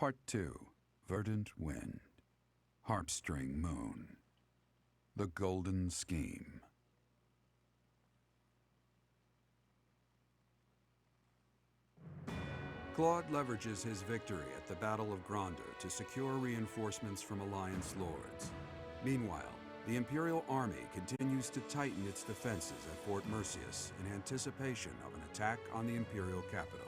Part 2, Verdant Wind, Harpstring Moon, The Golden Scheme. Claude leverages his victory at the Battle of Gronder to secure reinforcements from Alliance lords. Meanwhile, the Imperial Army continues to tighten its defenses at Fort Mercius in anticipation of an attack on the Imperial capital.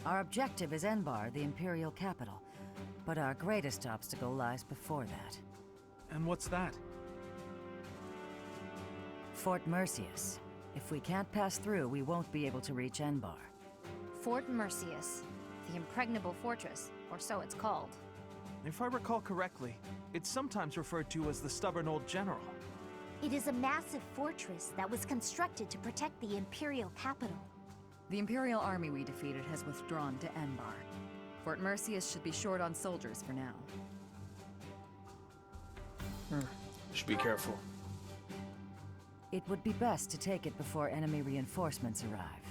Our objective is Enbar, the Imperial capital, but our greatest obstacle lies before that. And what's that? Fort Mercius. If we can't pass through, we won't be able to reach Enbar. Fort Mercius, the impregnable fortress, or so it's called. If I recall correctly, it's sometimes referred to as the Stubborn Old General. It is a massive fortress that was constructed to protect the Imperial capital. The Imperial army we defeated has withdrawn to Enbar. Fort Mercius should be short on soldiers for now. Should be careful. It would be best to take it before enemy reinforcements arrive.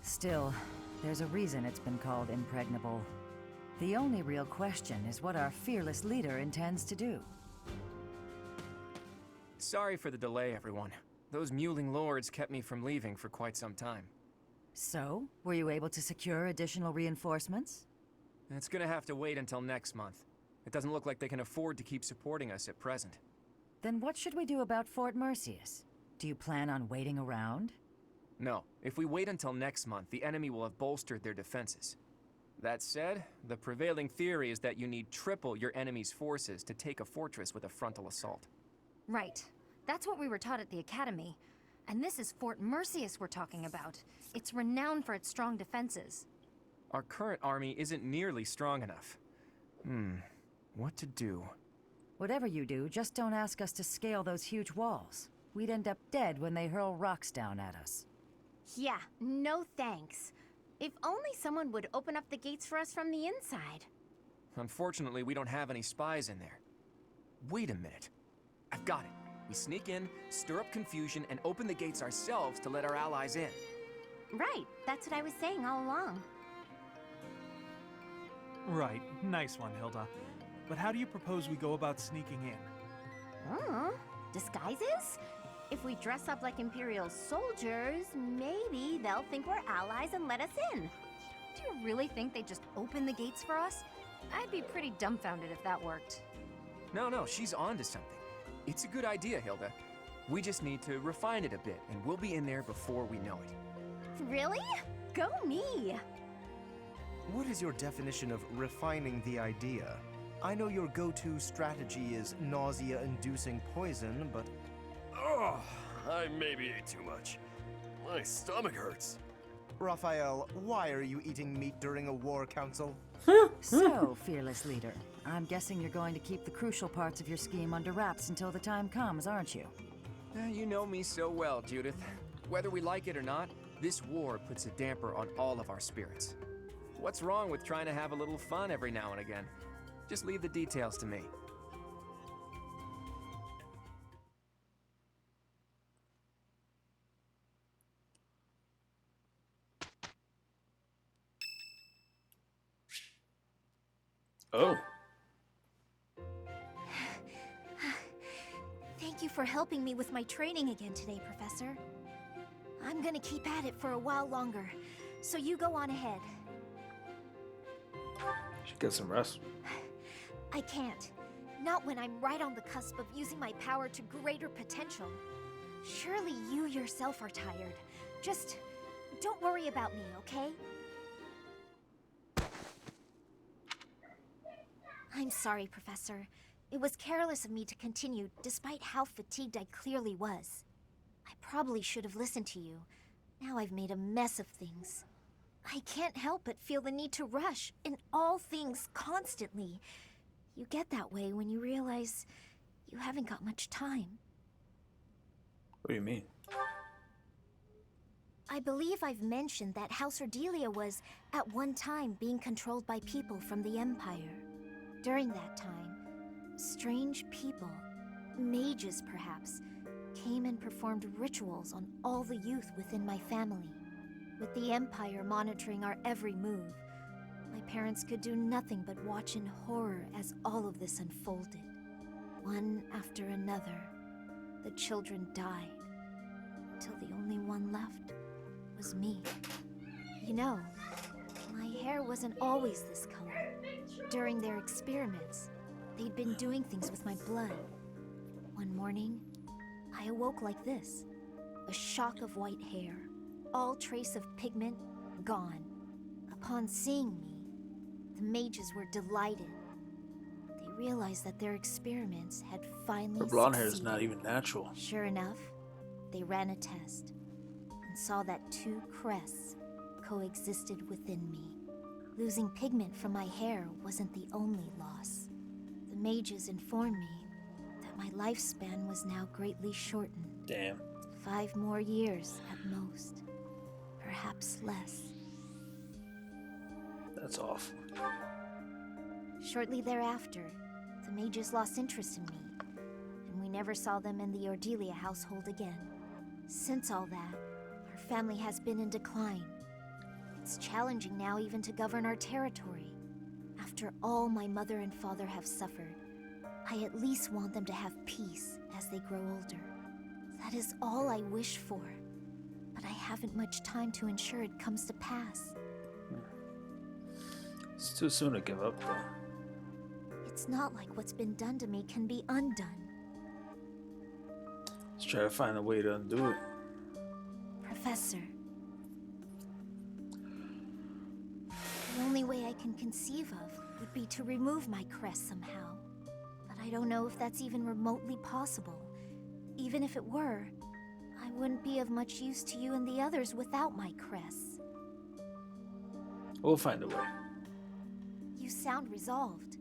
Still, there's a reason it's been called impregnable. The only real question is what our fearless leader intends to do. Sorry for the delay, everyone. Those mewling lords kept me from leaving for quite some time. So, were you able to secure additional reinforcements? It's gonna have to wait until next month. It doesn't look like they can afford to keep supporting us at present. Then what should we do about Fort Mercius? Do you plan on waiting around? No, if we wait until next month, the enemy will have bolstered their defenses. That said, the prevailing theory is that you need triple your enemy's forces to take a fortress with a frontal assault. Right. That's what we were taught at the academy. And this is Fort Mercius we're talking about. It's renowned for its strong defenses. Our current army isn't nearly strong enough. What to do? Whatever you do, just don't ask us to scale those huge walls. We'd end up dead when they hurl rocks down at us. Yeah, no thanks. If only someone would open up the gates for us from the inside. Unfortunately, we don't have any spies in there. Wait a minute. I've got it. We sneak in, stir up confusion, and open the gates ourselves to let our allies in. Right, that's what I was saying all along. Right, nice one, Hilda. But how do you propose we go about sneaking in? Disguises? If we dress up like Imperial soldiers, maybe they'll think we're allies and let us in. Do you really think they'd just open the gates for us? I'd be pretty dumbfounded if that worked. No, she's onto something. It's a good idea, Hilda. We just need to refine it a bit, and we'll be in there before we know it. Really? Go me! What is your definition of refining the idea? I know your go-to strategy is nausea-inducing poison, but... Oh, I maybe ate too much. My stomach hurts. Raphael, why are you eating meat during a war council? So, fearless leader, I'm guessing you're going to keep the crucial parts of your scheme under wraps until the time comes, aren't you? You know me so well, Judith. Whether we like it or not, this war puts a damper on all of our spirits. What's wrong with trying to have a little fun every now and again? Just leave the details to me. Oh. Thank you for helping me with my training again today, Professor. I'm gonna keep at it for a while longer, so you go on ahead. Should get some rest. I can't. Not when I'm right on the cusp of using my power to greater potential. Surely you yourself are tired. Just don't worry about me, okay? I'm sorry, Professor. It was careless of me to continue, despite how fatigued I clearly was. I probably should have listened to you. Now I've made a mess of things. I can't help but feel the need to rush in all things constantly. You get that way when you realize you haven't got much time. What do you mean? I believe I've mentioned that House Ordelia was, at one time, being controlled by people from the Empire. During that time, Strange people, mages perhaps, came and performed rituals on all the youth within my family. With the Empire monitoring our every move, my parents could do nothing but watch in horror as all of this unfolded. One after another, the children died, until the only one left was me. You know, my hair wasn't always this color. During their experiments, they'd been doing things with my blood. One morning, I awoke like this. A shock of white hair, all trace of pigment gone. Upon seeing me, the mages were delighted. They realized that their experiments had finally Her blonde hair is succeeded. not even natural. Sure enough, they ran a test and saw that two crests coexisted within me. Losing pigment from my hair wasn't the only loss. The mages informed me that my lifespan was now greatly shortened. Damn. 5 more years at most. Perhaps less. That's awful. Shortly thereafter, the mages lost interest in me, and we never saw them in the Ordelia household again. Since all that, our family has been in decline. It's challenging now even to govern our territory. After all my mother and father have suffered, I at least want them to have peace as they grow older. That is all I wish for, but I haven't much time to ensure it comes to pass. It's too soon to give up, though. It's not like what's been done to me can be undone. Let's try to find a way to undo it. Professor, the only way I can conceive of would be to remove my crest somehow. But I don't know if that's even remotely possible. Even if it were, I wouldn't be of much use to you and the others without my crests. We'll find a way. You sound resolved.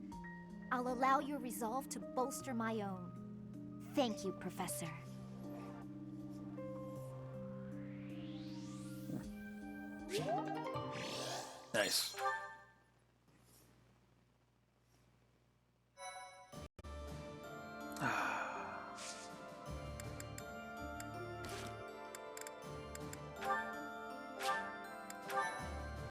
I'll allow your resolve to bolster my own. Thank you, Professor. Nice.